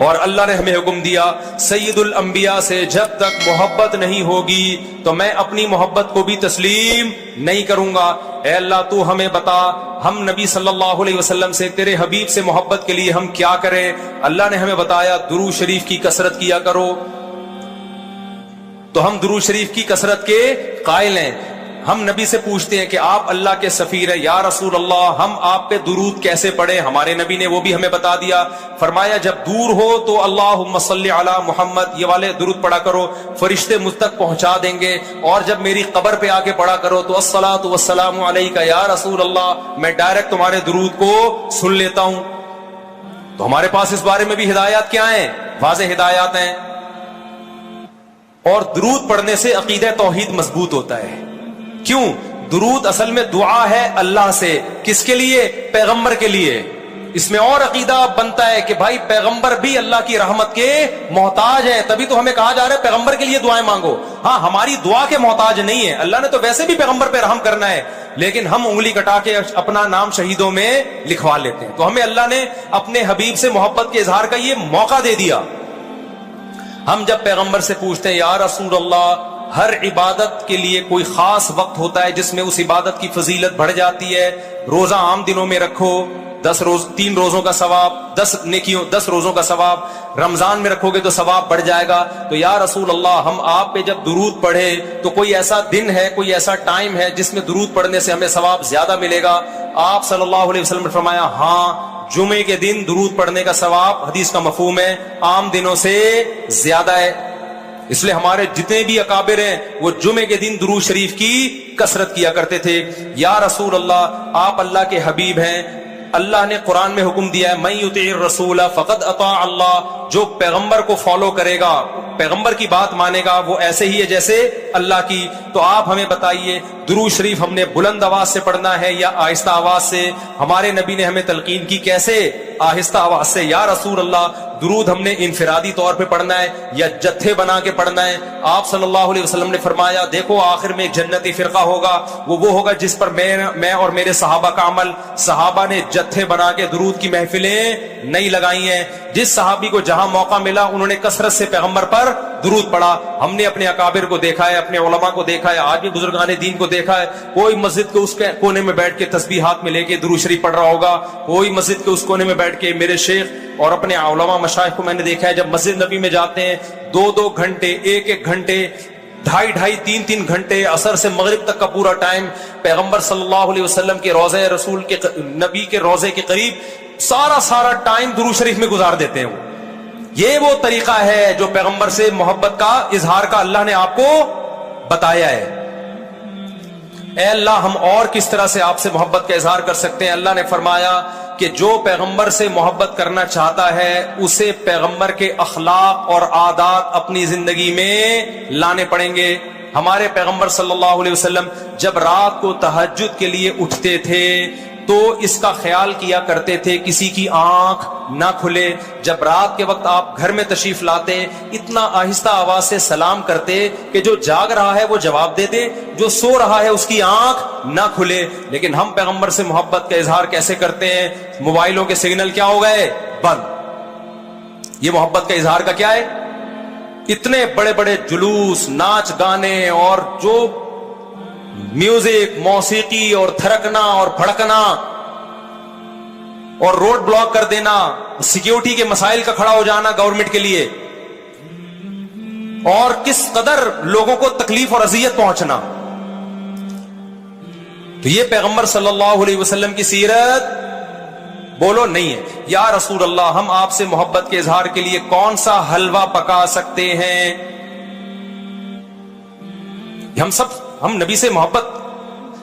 اور اللہ نے ہمیں حکم دیا سید الانبیاء سے جب تک محبت نہیں ہوگی تو میں اپنی محبت کو بھی تسلیم نہیں کروں گا. اے اللہ تو ہمیں بتا ہم نبی صلی اللہ علیہ وسلم سے تیرے حبیب سے محبت کے لیے ہم کیا کریں. اللہ نے ہمیں بتایا درود شریف کی کثرت کیا کرو. تو ہم درود شریف کی کثرت کے قائل ہیں. ہم نبی سے پوچھتے ہیں کہ آپ اللہ کے سفیر ہیں, یا رسول اللہ ہم آپ پہ درود کیسے پڑھیں. ہمارے نبی نے وہ بھی ہمیں بتا دیا. فرمایا جب دور ہو تو اللہم صلی علی محمد یہ والے درود پڑھا کرو, فرشتے مجھ تک پہنچا دیں گے. اور جب میری قبر پہ آ کے پڑھا کرو تو الصلاۃ والسلام علیک یا رسول اللہ, میں ڈائریکٹ تمہارے درود کو سن لیتا ہوں. تو ہمارے پاس اس بارے میں بھی ہدایات کیا ہیں, واضح ہدایات ہیں. اور درود پڑھنے سے عقیدہ توحید مضبوط ہوتا ہے. کیوں؟ درود اصل میں دعا ہے اللہ سے. کس کے لیے؟ پیغمبر کے لیے. اس میں اور عقیدہ بنتا ہے کہ بھائی پیغمبر بھی اللہ کی رحمت کے محتاج ہیں, تبھی تو ہمیں کہا جا رہا ہے پیغمبر کے لیے دعائیں مانگو. ہاں ہماری دعا کے محتاج نہیں ہے, اللہ نے تو ویسے بھی پیغمبر پہ رحم کرنا ہے, لیکن ہم انگلی کٹا کے اپنا نام شہیدوں میں لکھوا لیتے ہیں. تو ہمیں اللہ نے اپنے حبیب سے محبت کے اظہار کا یہ موقع دے دیا. ہم جب پیغمبر سے پوچھتے ہیں یا رسول اللہ, ہر عبادت کے لیے کوئی خاص وقت ہوتا ہے جس میں اس عبادت کی فضیلت بڑھ جاتی ہے. روزہ عام دنوں میں رکھو 10 روز 3 روزوں کا ثواب, 10 نیکیوں 10 روزوں کا ثواب. رمضان میں رکھو گے تو ثواب بڑھ جائے گا. تو یا رسول اللہ ہم آپ پہ جب درود پڑھے تو کوئی ایسا دن ہے, کوئی ایسا ٹائم ہے جس میں درود پڑھنے سے ہمیں ثواب زیادہ ملے گا؟ آپ صلی اللہ علیہ وسلم نے فرمایا ہاں, جمعے کے دن درود پڑھنے کا ثواب, حدیث کا مفہوم ہے, عام دنوں سے زیادہ ہے. اس لیے ہمارے جتنے بھی اکابر ہیں وہ جمعے کے دن درود شریف کی کثرت کیا کرتے تھے. یا رسول اللہ آپ اللہ کے حبیب ہیں, اللہ نے قرآن میں حکم دیا ہے من یطع الرسول فقد اطاع اللہ, جو پیغمبر کو فالو کرے گا, پیغمبر کی بات مانے گا, وہ ایسے ہی ہے جیسے اللہ کی. تو آپ ہمیں بتائیے درود شریف ہم نے بلند آواز سے پڑھنا ہے یا آہستہ آواز سے؟ ہمارے نبی نے ہمیں تلقین کی کیسے؟ آہستہ آواز سے. یا رسول اللہ درود ہم نے انفرادی طور پہ پڑھنا ہے یا جتھے بنا کے پڑھنا ہے؟ آپ صلی اللہ علیہ وسلم نے فرمایا دیکھو آخر میں ایک جنتی فرقہ ہوگا, وہ ہوگا جس پر میں اور میرے صحابہ کا عمل. صحابہ نے جتھے بنا کے درود کی محفلیں نہیں لگائی ہیں. جس صحابی کو جہاں موقع ملا انہوں نے کثرت سے پیغمبر پر درود پڑھا. ہم نے اپنے اکابر کو دیکھا ہے, اپنے علماء کو دیکھا ہے, آج بھی بزرگان دین کو دیکھا ہے, کوئی مسجد کے اس کونے میں بیٹھ کے تسبیح ہاتھ میں لے کے درود شریف پڑھ رہا ہوگا, کوئی مسجد کے اس کونے میں بیٹھ کے. میرے شیخ اور اپنے علماء مشائخ کو میں نے دیکھا ہے جب مسجد نبی میں جاتے ہیں 2-2 گھنٹے, 1-1 گھنٹے, 2.5-2.5 3-3 گھنٹے, عصر سے مغرب تک کا پورا ٹائم پیغمبر صلی اللہ علیہ وسلم کے روضہ رسول کے نبی کے روضے کے قریب سارا ٹائم درود شریف میں گزار دیتے ہیں. یہ وہ طریقہ ہے جو پیغمبر سے محبت کا اظہار کا اللہ نے آپ کو بتایا ہے. اے اللہ ہم اور کس طرح سے آپ سے محبت کا اظہار کر سکتے ہیں؟ اللہ نے فرمایا کہ جو پیغمبر سے محبت کرنا چاہتا ہے اسے پیغمبر کے اخلاق اور عادات اپنی زندگی میں لانے پڑیں گے. ہمارے پیغمبر صلی اللہ علیہ وسلم جب رات کو تہجد کے لیے اٹھتے تھے تو اس کا خیال کیا کرتے تھے کسی کی آنکھ نہ کھلے. جب رات کے وقت آپ گھر میں تشریف لاتے اتنا آہستہ آواز سے سلام کرتے کہ جو جاگ رہا ہے وہ جواب دے دے, جو سو رہا ہے اس کی آنکھ نہ کھلے. لیکن ہم پیغمبر سے محبت کا اظہار کیسے کرتے ہیں؟ موبائلوں کے سگنل کیا ہو گئے؟ بند. یہ محبت کا اظہار کا کیا ہے؟ اتنے بڑے بڑے جلوس, ناچ گانے اور جو میوزک, موسیقی اور تھرکنا اور پھڑکنا اور روڈ بلاک کر دینا, سیکیورٹی کے مسائل کا کھڑا ہو جانا گورنمنٹ کے لیے, اور کس قدر لوگوں کو تکلیف اور اذیت پہنچنا. تو یہ پیغمبر صلی اللہ علیہ وسلم کی سیرت بولو نہیں ہے. یا رسول اللہ ہم آپ سے محبت کے اظہار کے لیے کون سا حلوہ پکا سکتے ہیں؟ ہم نبی سے محبت,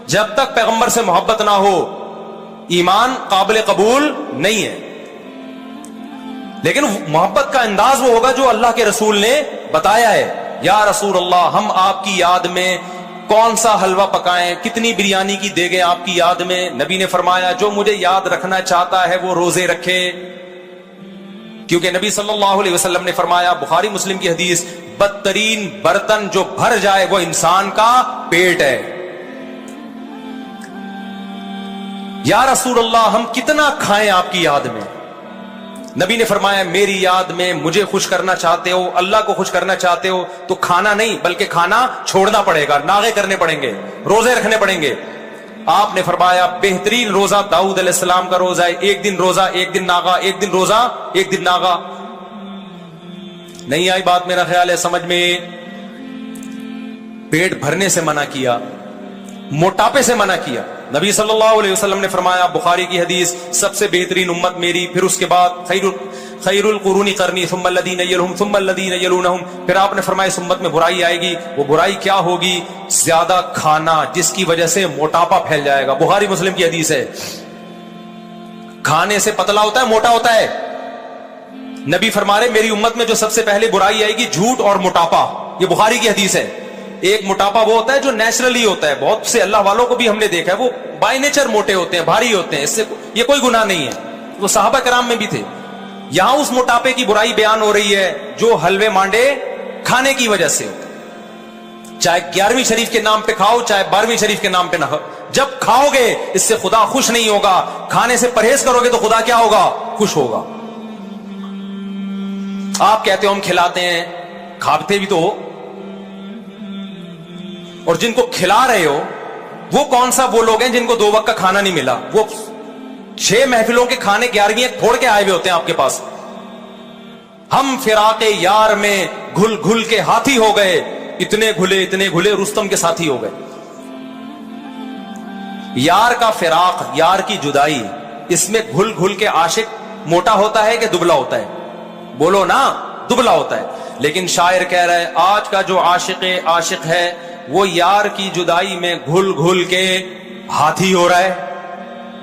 جب تک پیغمبر سے محبت نہ ہو ایمان قابل قبول نہیں ہے. لیکن محبت کا انداز وہ ہوگا جو اللہ کے رسول نے بتایا ہے. یا رسول اللہ ہم آپ کی یاد میں کون سا حلوہ پکائیں, کتنی بریانی کی دیگیں آپ کی یاد میں؟ نبی نے فرمایا جو مجھے یاد رکھنا چاہتا ہے وہ روزے رکھے, کیونکہ نبی صلی اللہ علیہ وسلم نے فرمایا, بخاری مسلم کی حدیث, بدترین برتن جو بھر جائے وہ انسان کا پیٹ ہے. یا رسول اللہ ہم کتنا کھائیں آپ کی یاد میں؟ نبی نے فرمایا میری یاد میں مجھے خوش کرنا چاہتے ہو, اللہ کو خوش کرنا چاہتے ہو تو کھانا نہیں بلکہ کھانا چھوڑنا پڑے گا, ناغے کرنے پڑیں گے, روزے رکھنے پڑیں گے. آپ نے فرمایا بہترین روزہ داؤد علیہ السلام کا روزہ ہے, ایک دن روزہ ایک دن ناغا, ایک دن روزہ ایک دن ناغا. نہیں آئی بات میرا خیال ہے سمجھ میں. پیٹ بھرنے سے منع کیا, موٹاپے سے منع کیا. نبی صلی اللہ علیہ وسلم نے فرمایا, بخاری کی حدیث, سب سے بہترین امت میری, پھر اس کے بعد خیر القرون قرنی ثم الذین یلونہم ثم الذین یلونہم. پھر آپ نے فرمایا اس امت میں برائی آئے گی. وہ برائی کیا ہوگی؟ زیادہ کھانا, جس کی وجہ سے موٹاپا پھیل جائے گا. بخاری مسلم کی حدیث ہے. کھانے سے پتلا ہوتا ہے, موٹا ہوتا ہے. نبی فرما رہے میری امت میں جو سب سے پہلے برائی آئے گی جھوٹ اور موٹاپا. یہ بخاری کی حدیث ہے. ایک موٹاپا وہ ہوتا ہے جو نیچرلی ہوتا ہے, بہت سے اللہ والوں کو بھی ہم نے دیکھا ہے وہ بائی نیچر موٹے ہوتے ہیں, بھاری ہوتے ہیں, اس سے یہ کوئی گناہ نہیں ہے, وہ صحابہ کرام میں بھی تھے. یہاں اس موٹاپے کی برائی بیان ہو رہی ہے جو حلوے مانڈے کھانے کی وجہ سے, چاہے 11ویں شریف کے نام پہ کھاؤ چاہے 12ویں شریف کے نام پہ نہ کھاؤ, جب کھاؤ گے اس سے خدا خوش نہیں ہوگا. کھانے سے پرہیز کرو گے تو خدا کیا ہوگا؟ خوش ہوگا. آپ کہتے ہو ہم کھلاتے ہیں, کھاتے بھی تو ہو, اور جن کو کھلا رہے ہو وہ کون سا وہ لوگ ہیں جن کو 2 وقت کا کھانا نہیں ملا؟ وہ 6 محفلوں کے کھانے 11ویں پھوڑ کے آئے ہوئے ہوتے ہیں آپ کے پاس. ہم فراق یار میں گھل گھل کے ہاتھی ہو گئے, اتنے گھلے رستم کے ساتھی ہو گئے. یار کا فراق, یار کی جدائی, اس میں گھل گھل کے عاشق موٹا ہوتا ہے کہ دبلا ہوتا ہے؟ بولو نا, دبلا ہوتا ہے. لیکن شاعر کہہ رہا ہے آج کا جو عاشق ہے وہ یار کی جدائی میں گھل گھل کے ہاتھی ہو رہا ہے,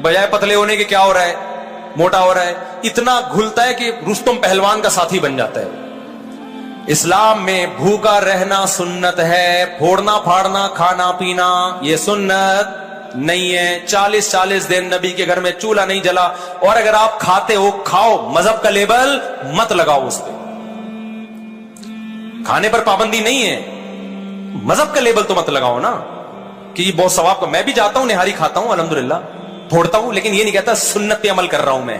بجائے پتلے ہونے کے کیا ہو رہا ہے؟ موٹا ہو رہا ہے. اتنا گھلتا ہے کہ رستم پہلوان کا ساتھی بن جاتا ہے. اسلام میں بھوکا رہنا سنت ہے, پھوڑنا پھاڑنا کھانا پینا یہ سنت نہیں ہے. 40 دن نبی کے گھر میں چولہا نہیں جلا, اور اگر آپ کھاتے ہو کھاؤ, مذہب کا لیبل مت لگاؤ اس پہ. کھانے پر پابندی نہیں ہے, مذہب کا لیبل تو مت لگاؤ نا کہ یہ بہت ثواب کا. میں بھی جاتا ہوں, نہاری کھاتا ہوں الحمدللہ, پھوڑتا ہوں, لیکن یہ نہیں کہتا سنت پہ عمل کر رہا ہوں میں,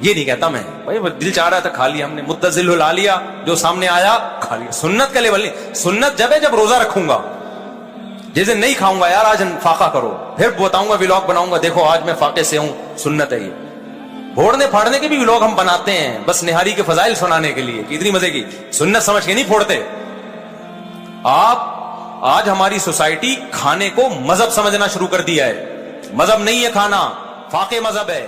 یہ نہیں کہتا میں. بھائی دل چاہ رہا تھا کھا لیا ہم نے, متزل لا لیا, جو سامنے آیا کھا لیا. سنت کا لیبل نہیں. سنت جب ہے جب روزہ رکھوں گا, جیسے نہیں کھاؤں گا یار آج فاقہ کرو, پھر بتاؤں گا ولاگ بناؤں گا, دیکھو آج میں فاقے سے ہوں, سنت ہے یہ. پھوڑنے پھاڑنے کے بھی ولاگ ہم بناتے ہیں بس نہاری کے فضائل سنانے کے لیے, کتنی مزے کی. سنت سمجھ کے نہیں پھوڑتے آپ. آج ہماری سوسائٹی کھانے کو مذہب سمجھنا شروع کر دیا ہے. مذہب نہیں ہے کھانا, فاقے مذہب ہے.